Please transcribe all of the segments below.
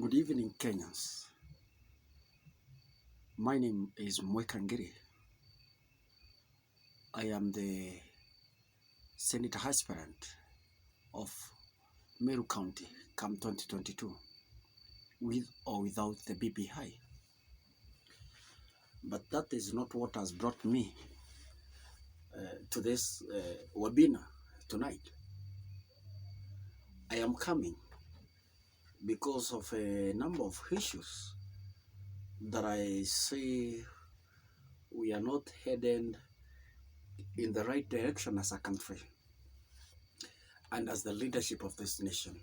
Good evening, Kenyans. My name is Mwika Ngiri. I am the Senator aspirant of Meru County come 2022, with or without the BBI. But that is not what has brought me to this webinar tonight. I am coming because of a number of issues that I see we are not heading in the right direction as a country and as the leadership of this nation.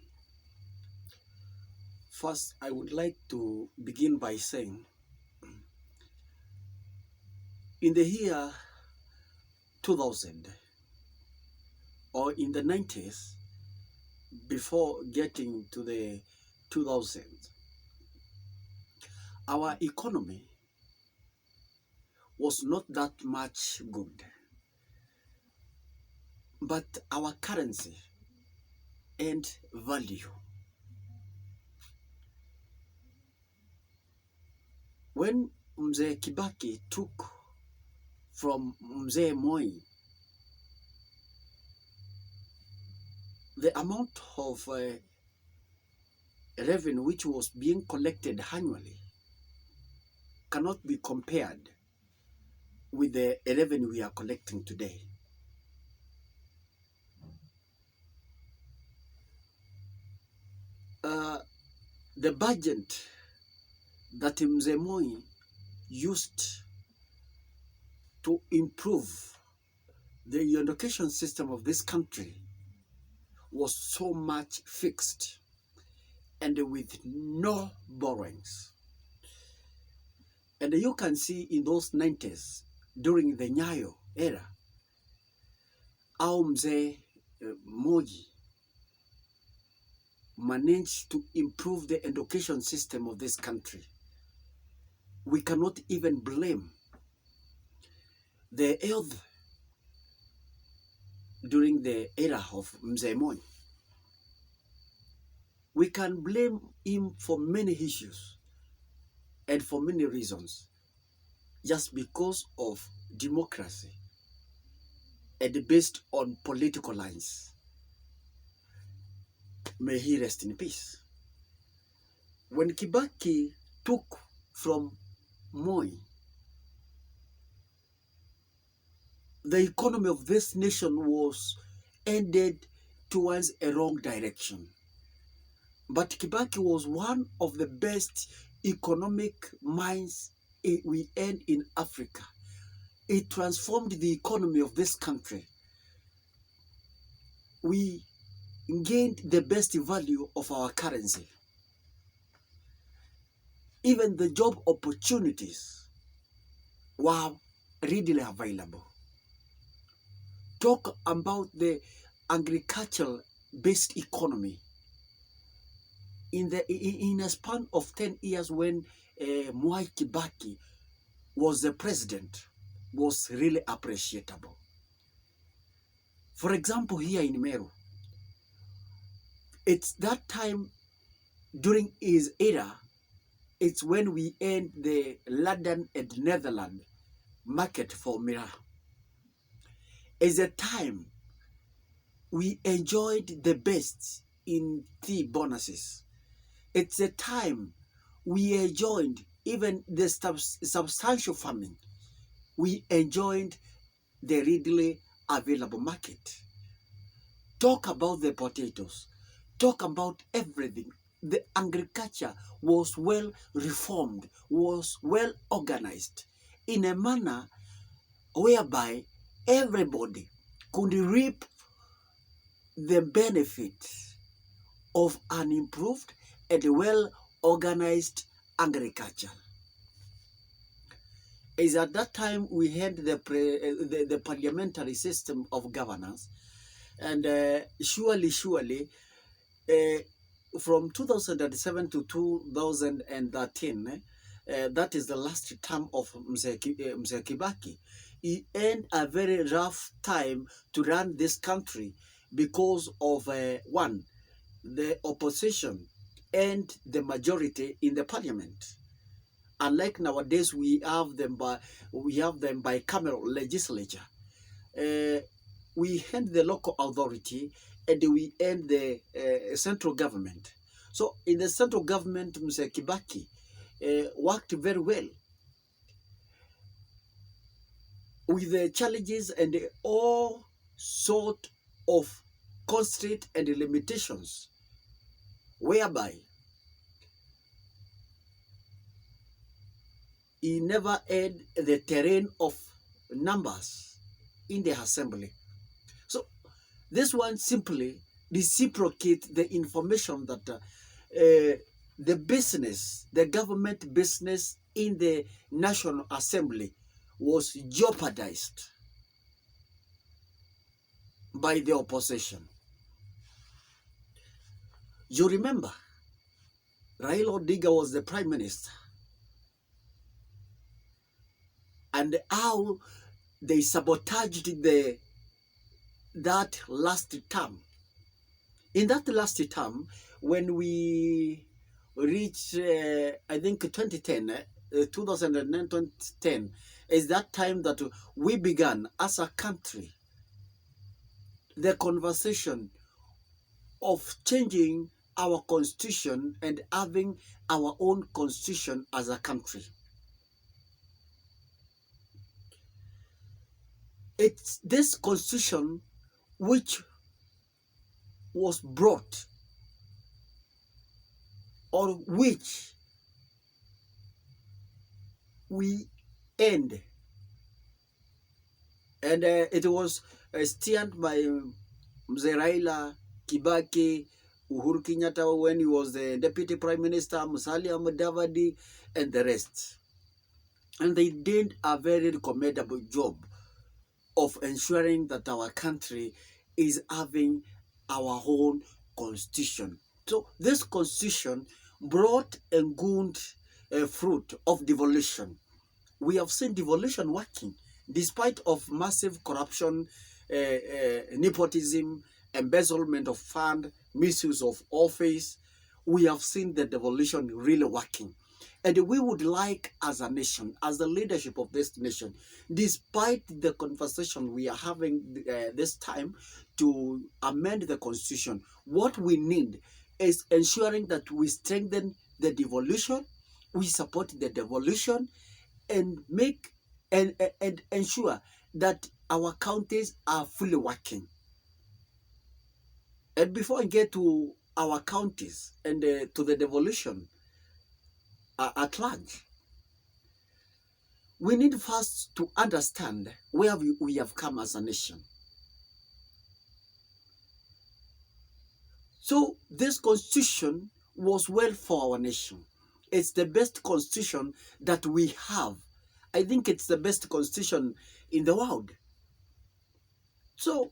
First, I would like to begin by saying, in the year 2000 or in the 90s, before getting to the 2000s, our economy was not that much good, but our currency and value. When Mzee Kibaki took from Mzee Moi, the amount of revenue which was being collected annually cannot be compared with the revenue we are collecting today. The budget that Mzee Moi used to improve the education system of this country was so much fixed and with no borrowings. And you can see in those 90s, during the Nyayo era, how Mzee Moi managed to improve the education system of this country. We cannot even blame the health during the era of Mzee Moi. We can blame him for many issues and for many reasons, just because of democracy and based on political lines. May he rest in peace. When Kibaki took from Moi, the economy of this nation was ended towards a wrong direction. But Kibaki was one of the best economic minds we had in Africa. It transformed the economy of this country. We gained the best value of our currency. Even the job opportunities were readily available. Talk about the agricultural-based economy. In a span of 10 years when Mwai Kibaki was the president, was really appreciable. For example, here in Meru, it's that time during his era, it's when we end the London and Netherlands market for Mira. It's a time we enjoyed the best in tea bonuses. It's a time we enjoyed even the substantial farming. We enjoyed the readily available market. Talk about the potatoes. Talk about everything. The agriculture was well reformed, was well organized in a manner whereby everybody could reap the benefit of an improved and well-organized agriculture. Is at that time we had the parliamentary system of governance, and surely, from 2007 to 2013, that is the last term of Mzee Kibaki. He had a very rough time to run this country because of one, the opposition and the majority in the parliament. Unlike nowadays, we have them by bicameral legislature. We end the local authority and we end the central government. So in the central government, Mr. Kibaki worked very well with the challenges and all sort of constraints and limitations, whereby he never had the terrain of numbers in the assembly. So this one simply reciprocates the information that the government business in the National Assembly was jeopardized by the opposition. You remember, Raila Odinga was the prime minister, and how they sabotaged that last term. In that last term, when we reached, I think 2010, 2009, 2010, is that time that we began as a country the conversation of changing our constitution and having our own constitution as a country. It's this constitution which was brought, or which we end, and it was steered by Mzee Raila, Kibaki, Uhuru Kenyatta when he was the deputy prime minister, Musalia Mudavadi, and the rest. And they did a very commendable job of ensuring that our country is having our own constitution. So this constitution brought a good fruit of devolution. We have seen devolution working despite of massive corruption, nepotism, embezzlement of fund, misuse of office. We have seen the devolution really working. And we would like, as a nation, as the leadership of this nation, despite the conversation we are having this time to amend the constitution, what we need is ensuring that we strengthen the devolution, we support the devolution, and make and ensure that our counties are fully working. And before I get to our counties and to the devolution at large, we need first to understand where we have come as a nation. So this constitution was well for our nation. It's the best constitution that we have. I think it's the best constitution in the world. So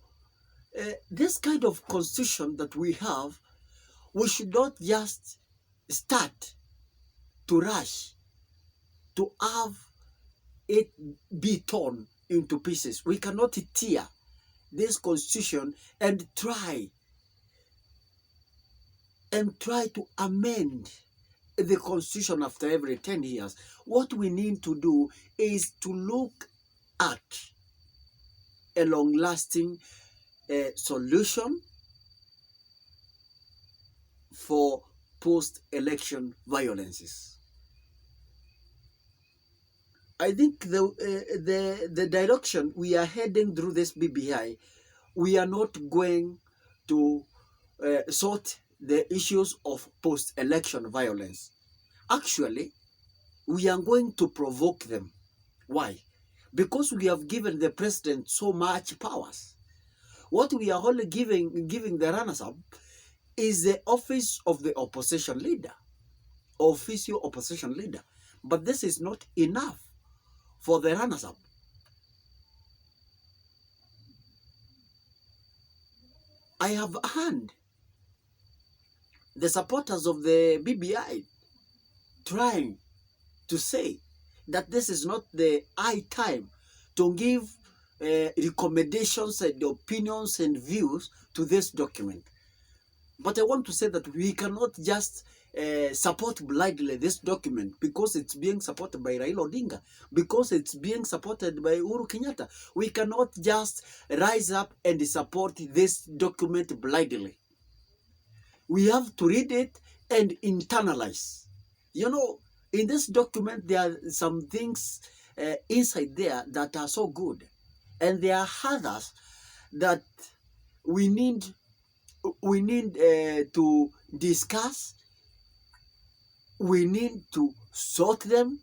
this kind of constitution that we have, we should not just start to rush to have it be torn into pieces. We cannot tear this constitution and try to amend the constitution after every 10 years. What we need to do is to look at a long-lasting solution for post-election violences. I think the direction we are heading through this BBI, we are not going to sort the issues of post-election violence. Actually, we are going to provoke them. Why? Because we have given the president so much powers. What we are only giving the runners-up is the office of the opposition leader, official opposition leader. But this is not enough for the runners-up. I have heard the supporters of the BBI trying to say that this is not the high time to give recommendations and opinions and views to this document. But I want to say that we cannot just support blindly this document because it's being supported by Raila Odinga, because it's being supported by Uhuru Kenyatta. We cannot just rise up and support this document blindly. We have to read it and internalize. You know, in this document, there are some things inside there that are so good. And there are others that we need to discuss. We need to sort them,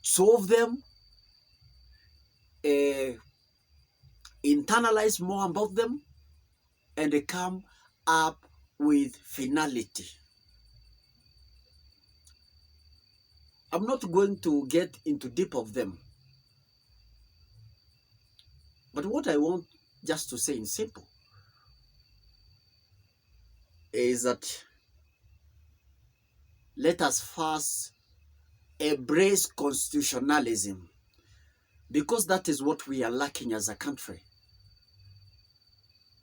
solve them, internalize more about them, and come up with finality. I'm not going to get into deep of them. But what I want just to say in simple is that let us first embrace constitutionalism, because that is what we are lacking as a country.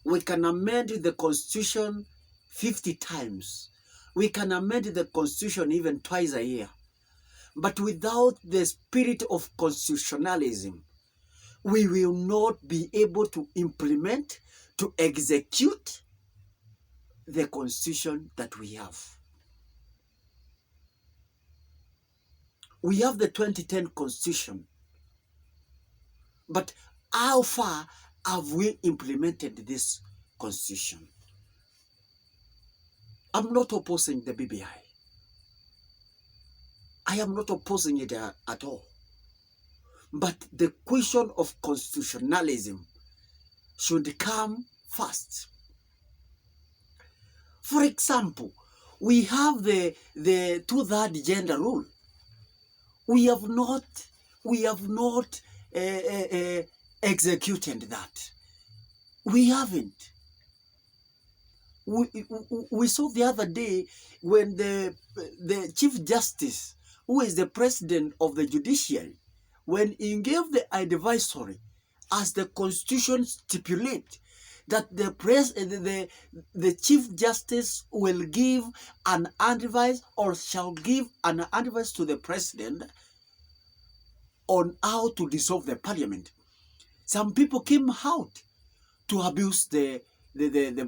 We can amend the constitution 50 times. We can amend the constitution even twice a year. But without the spirit of constitutionalism, we will not be able to implement, to execute the constitution that we have. We have the 2010 constitution, but how far have we implemented this constitution? I'm not opposing the BBI. I am not opposing it at all. But the question of constitutionalism should come first. For example, we have the 2/3 gender rule. We have not executed that. We haven't. We saw the other day when the Chief Justice, who is the president of the judiciary, when he gave the advisory, as the Constitution stipulates, that the Chief Justice will give an advice or shall give an advice to the President on how to dissolve the Parliament. Some people came out to abuse the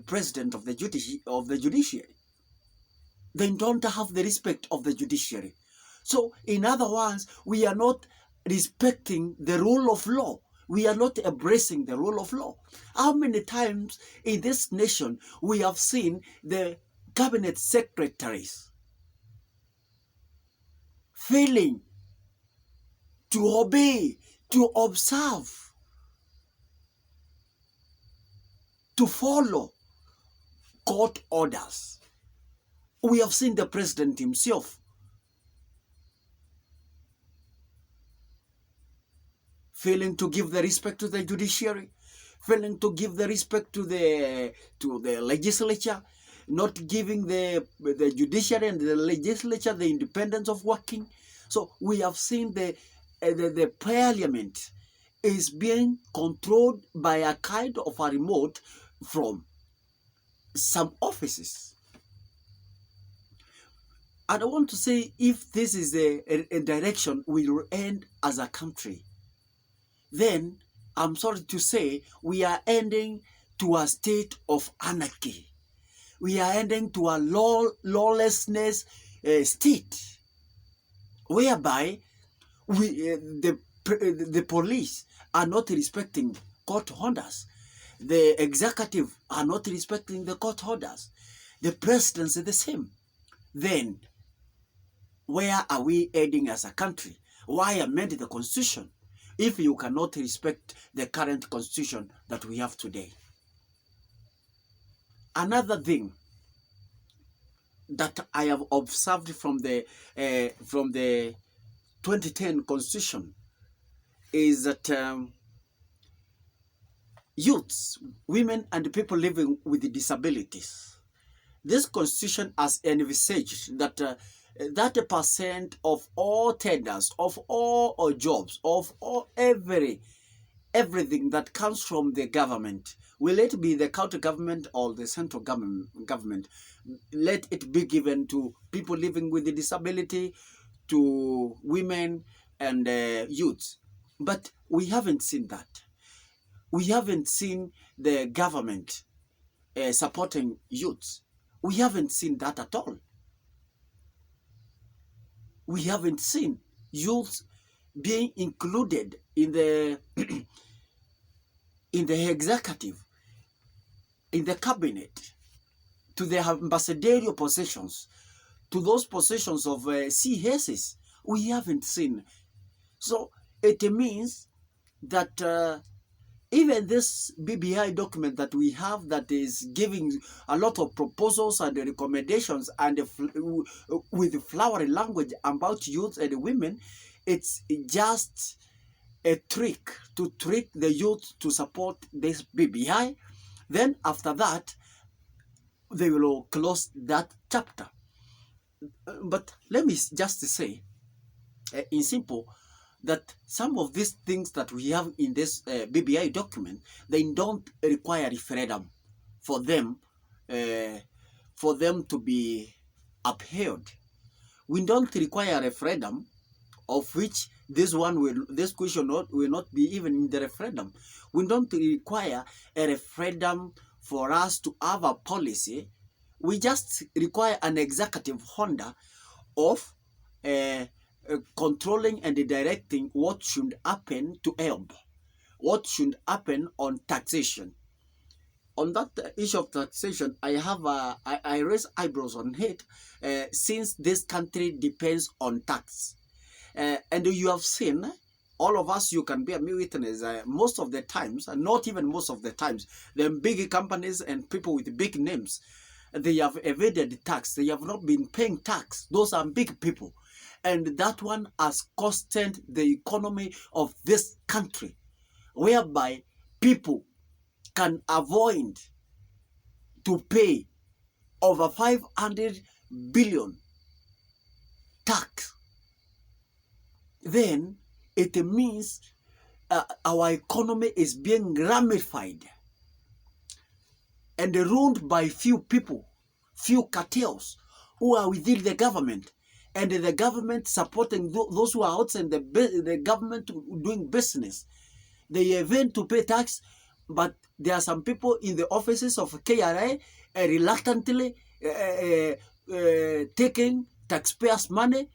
President of the judiciary. They don't have the respect of the judiciary. So, in other words, we are not respecting the rule of law. We are not embracing the rule of law. How many times in this nation we have seen the cabinet secretaries failing to obey, to observe, to follow court orders? We have seen the president himself failing to give the respect to the judiciary, failing to give the respect to the legislature, not giving the judiciary and the legislature the independence of working. So we have seen the parliament is being controlled by a kind of a remote from some offices. And I want to say, if this is a direction we will end as a country, then I'm sorry to say we are ending to a state of anarchy. We are ending to a lawlessness state, whereby the police are not respecting court orders. The executive are not respecting the court orders. The presidency the same. Then, where are we heading as a country? Why amend the constitution if you cannot respect the current constitution that we have today? Another thing that I have observed from the 2010 constitution is that youths, women, and people living with disabilities, this constitution has envisaged that 30% of all tenders, of all jobs, of every everything that comes from the government, will it be the county government or the central government, let it be given to people living with a disability, to women and youths. But we haven't seen that. We haven't seen the government supporting youths. We haven't seen that at all. We haven't seen youths being included in the in the executive, in the cabinet, to the ambassadorial positions, to those positions of CSs. We haven't seen. So it means that even this BBI document that we have, that is giving a lot of proposals and recommendations and with flowery language about youth and women, it's just a trick to trick the youth to support this BBI. Then after that, they will close that chapter. But let me just say, in simple, that some of these things that we have in this BBI document, they don't require referendum for them to be upheld. We don't require a referendum, of which this question will not be even in the referendum. We don't require a referendum for us to have a policy. We just require an executive order of controlling and directing what should happen to help, what should happen on taxation. On that issue of taxation, I raise eyebrows on it, since this country depends on tax. And you have seen, all of us, you can bear me witness, most of the times, and not even most of the times, the big companies and people with big names, they have evaded tax. They have not been paying tax. Those are big people. And that one has costed the economy of this country, whereby people can avoid to pay over 500 billion tax. Then it means our economy is being ramified and ruled by few people, few cartels who are within the government, and the government supporting those who are outside the government doing business. They event to pay tax, but there are some people in the offices of KRA reluctantly taking taxpayers' money,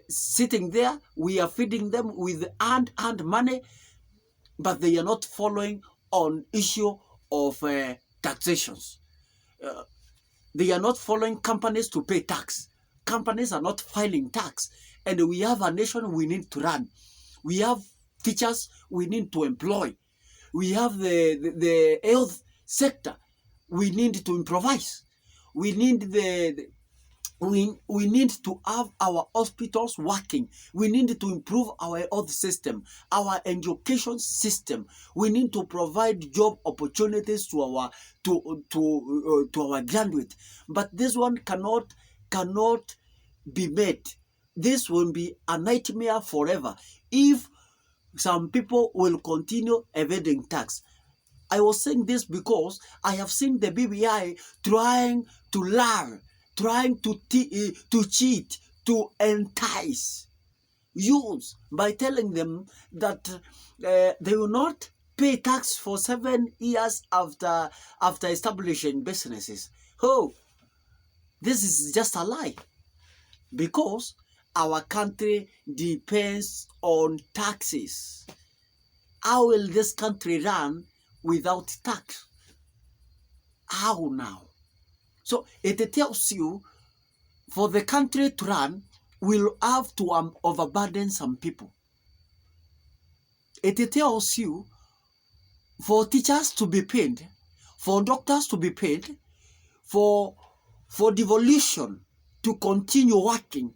sitting there. We are feeding them with earned money, but they are not following on issue of taxations. They are not following companies to pay tax. Companies are not filing tax. And we have a nation we need to run. We have teachers we need to employ. We have the health sector we need to improvise. We need we need to have our hospitals working. We need to improve our health system, our education system. We need to provide job opportunities to our graduates. But this one cannot be made. This will be a nightmare forever if some people will continue evading tax. I was saying this because I have seen the BBI trying to lie, trying to cheat, to entice youths by telling them that they will not pay tax for 7 years after establishing businesses. Oh, this is just a lie, because our country depends on taxes. How will this country run without tax? How now? So it tells you, for the country to run, we'll have to overburden some people. It tells you, for teachers to be paid, for doctors to be paid, for devolution to continue working,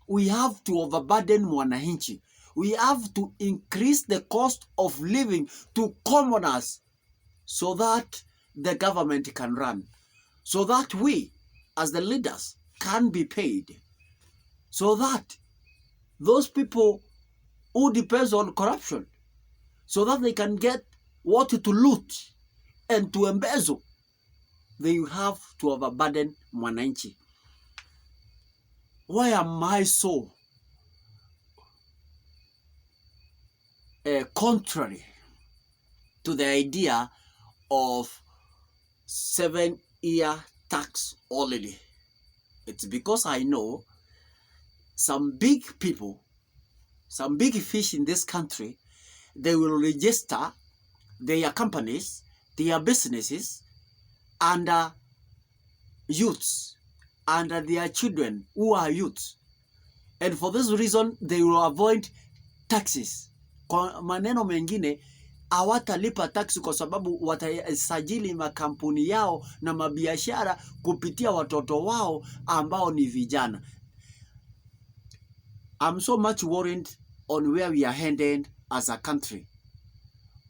we have to overburden mwananchi. We have to increase the cost of living to commoners so that the government can run, so that we, as the leaders, can be paid, so that those people who depend on corruption so that they can get what to loot and to embezzle. They have to overburden mwananchi. Why am I so contrary to the idea of 7-year tax holiday? It's because I know some big people, some big fish in this country, they will register their companies, their businesses under youths, under their children who are youths. And for this reason, they will avoid taxes. Kwa maneno mengine, hawatalipa taxi kwa sababu watasajili makampuni yao na mabiashara kupitia watoto wao ambao ni vijana. I'm so much worried on where we are headed as a country.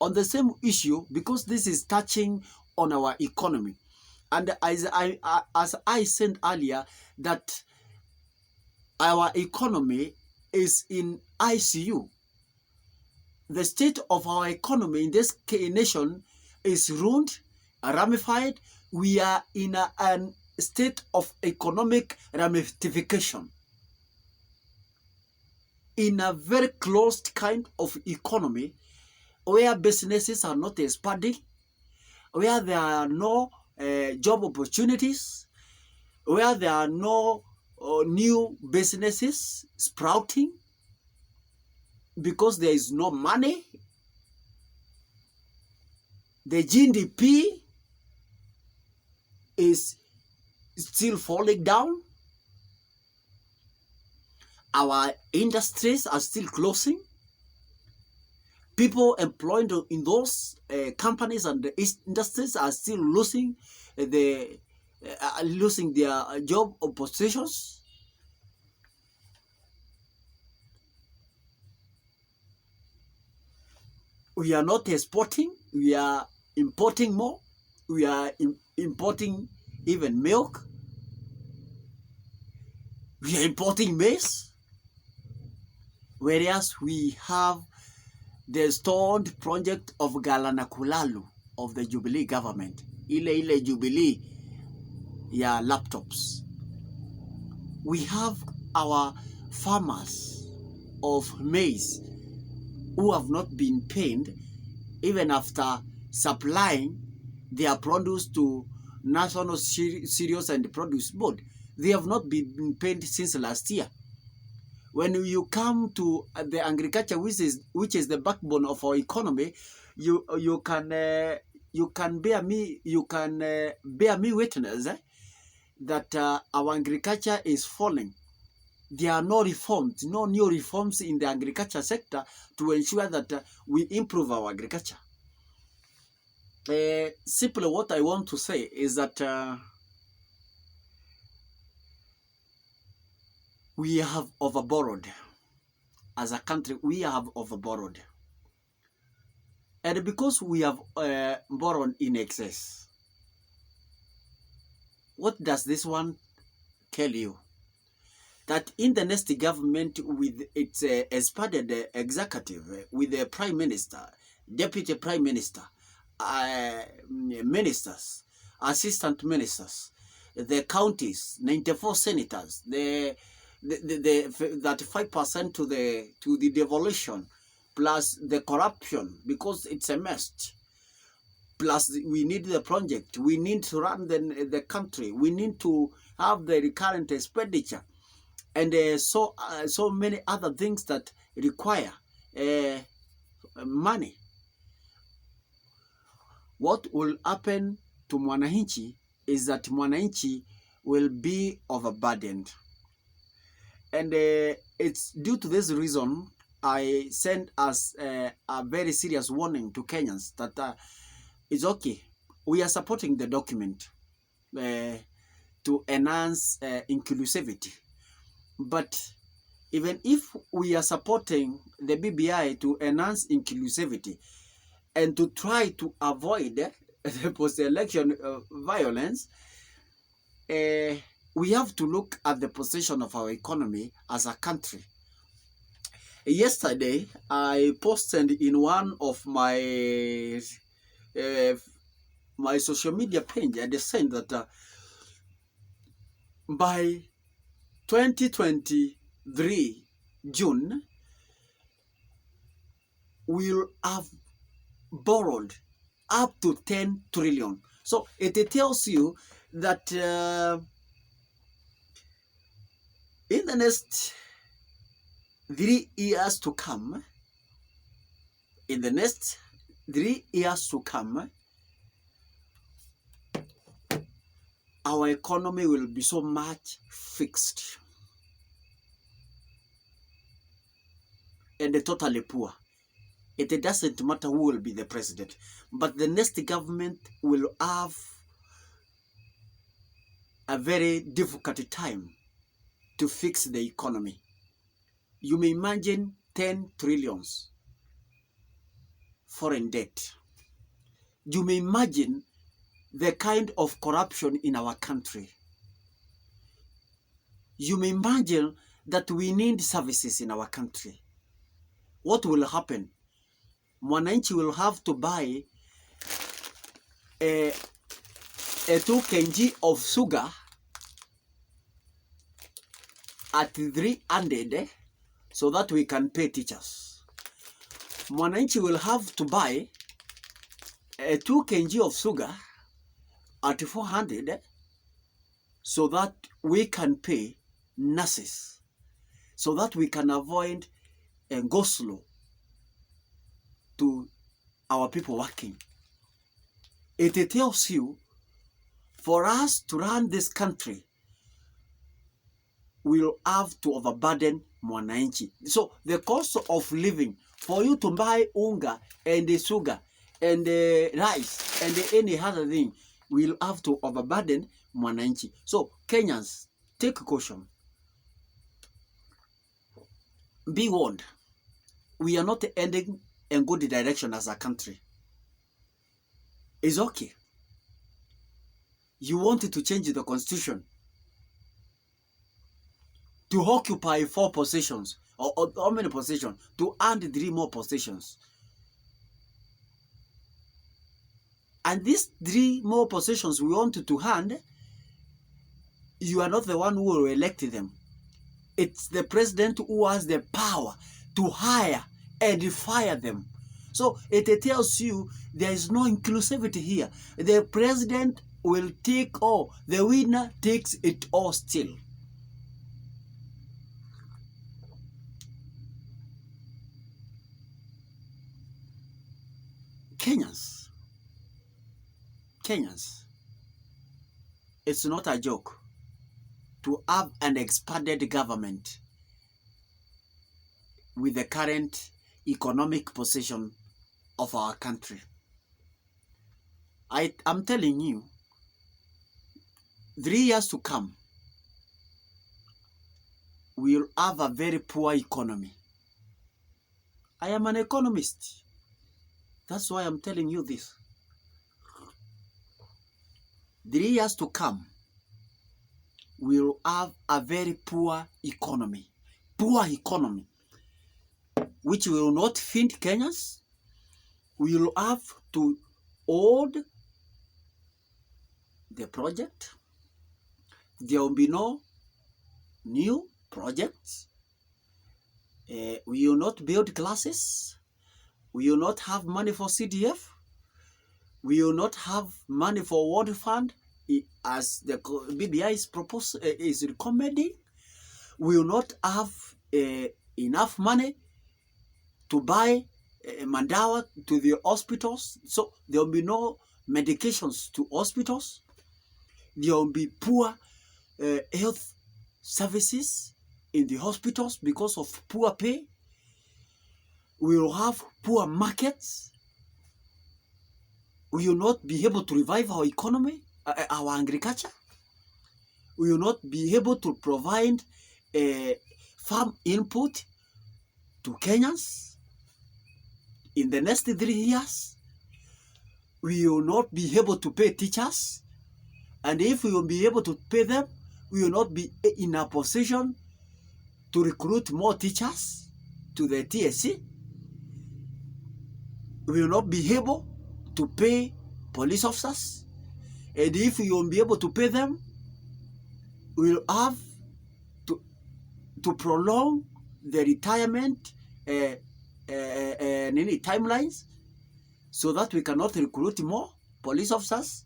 On the same issue, because this is touching on our economy. And as I said earlier, that our economy is in ICU. The state of our economy in this nation is ruined, ramified. We are in a state of economic ramification. In a very closed kind of economy, where businesses are not expanding, where there are no job opportunities, where there are no new businesses sprouting, because there is no money. The GDP is still falling down. Our industries are still closing. People employed in those companies and the industries are still losing their job positions. We are not exporting. We are importing more. We are importing even milk. We are importing maize. Whereas we have the stalled project of Galana Kulalu of the Jubilee government. Ile Jubilee ya laptops. We have our farmers of maize who have not been paid even after supplying their produce to National Cereals and Produce Board. They have not been paid since last year. When you come to the agriculture, which is the backbone of our economy, you can bear me witness that our agriculture is falling. There are no reforms, no new reforms in the agriculture sector to ensure that we improve our agriculture. Simply what I want to say is that we have overborrowed. As a country, we have overborrowed. And because we have borrowed in excess, what does this one tell you? That in the next government, with its expanded executive, with the Prime Minister, Deputy Prime Minister, ministers, assistant ministers, the counties, 94 senators, the 35% to the devolution, plus the corruption, because it's a mess. Plus, we need the project. We need to run the country. We need to have the recurrent expenditure, and so many other things that require money. What will happen to mwananchi is that mwananchi will be overburdened. And it's due to this reason I sent us a very serious warning to Kenyans that it's okay. We are supporting the document to enhance inclusivity. But even if we are supporting the BBI to enhance inclusivity and to try to avoid the post-election violence, we have to look at the position of our economy as a country. Yesterday, I posted in one of my my social media page, and they saying that by 2023 June, we'll have borrowed up to 10 trillion. So it tells you that in the next 3 years to come, our economy will be so much fixed and totally poor. It doesn't matter who will be the president, but the next government will have a very difficult time to fix the economy. You may imagine 10 trillions foreign debt. You may imagine the kind of corruption in our country. You may imagine that we need services in our country. What will happen? Mwananchi will have to buy a 2 kg of sugar at 300 so that we can pay teachers. Mwananchi will have to buy a 2 kg of sugar at 400 so that we can pay nurses, so that we can avoid a go slow to our people working. It tells you, for us to run this country, we'll have to overburden mwananchi. So the cost of living, for you to buy unga and the sugar and the rice and any other thing, we'll have to overburden mwananchi. So Kenyans, take caution. Be warned. We are not ending in good direction as a country. It's okay. You wanted to change the constitution to occupy 4 positions, or how many positions? To add 3 more positions. And these 3 more positions we wanted to hand, you are not the one who will elect them. It's the president who has the power to hire and fire them. So it tells you there is no inclusivity here. The president will take all. The winner takes it all still. Kenyans, it's not a joke to have an expanded government with the current economic position of our country. I'm telling you, 3 years to come, we'll have a very poor economy. I am an economist. That's why I'm telling you this. 3 years to come, we'll have a very poor economy. Poor economy, which will not feed Kenyans. We will have to hold the project. There will be no new projects. We will not build classes. We will not have money for CDF. We will not have money for World Fund, as the BBI is recommending. We will not have enough money to buy mandawa to the hospitals. So there will be no medications to hospitals. There will be poor health services in the hospitals because of poor pay. We will have poor markets. We will not be able to revive our economy, our agriculture. We will not be able to provide farm input to Kenyans. In the next 3 years, we will not be able to pay teachers. And if we will be able to pay them, we will not be in a position to recruit more teachers. to the TSC. We will not be able to pay police officers. And if we won't be able to pay them, we will have to prolong the retirement timelines so that we cannot recruit more police officers.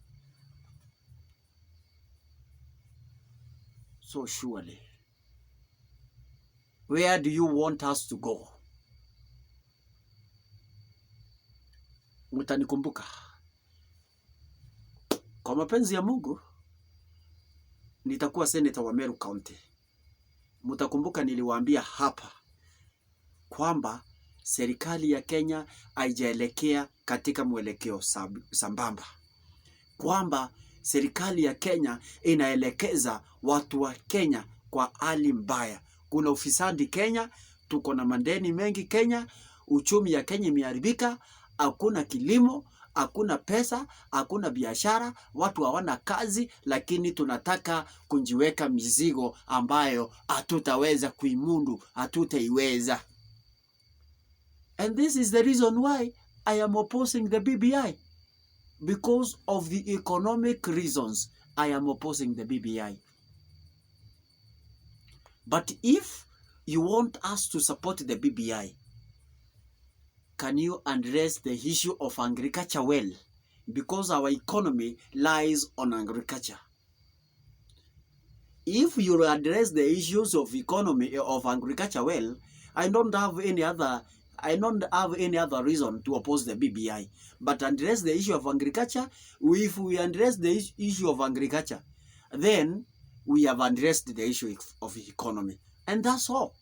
So surely, where do you want us to go? Mtanikumbuka. Kwa mapenzi ya Mungu, nitakuwa senator wa Meru County. Mtakumbuka niliwaambia hapa kwamba serikali ya Kenya haijaelekea katika mwelekeo sambamba. Kwamba serikali ya Kenya inaelekeza watu wa Kenya kwa hali mbaya. Kuna ufisadi Kenya, tuko na madeni mengi Kenya, uchumi ya Kenya imeharibika, hakuna kilimo, hakuna pesa, hakuna biashara, watu hawana kazi, lakini tunataka kujiweka mizigo ambayo hatutaweza kuimundu, hatutaiweza. And this is the reason why I am opposing the BBI. Because of the economic reasons, I am opposing the BBI. But if you want us to support the BBI, can you address the issue of agriculture well? Because our economy lies on agriculture. If you address the issues of economy of agriculture well, I don't have any other reason to oppose the BBI. But address the issue of agriculture. If we address the issue of agriculture, then we have addressed the issue of economy. And that's all.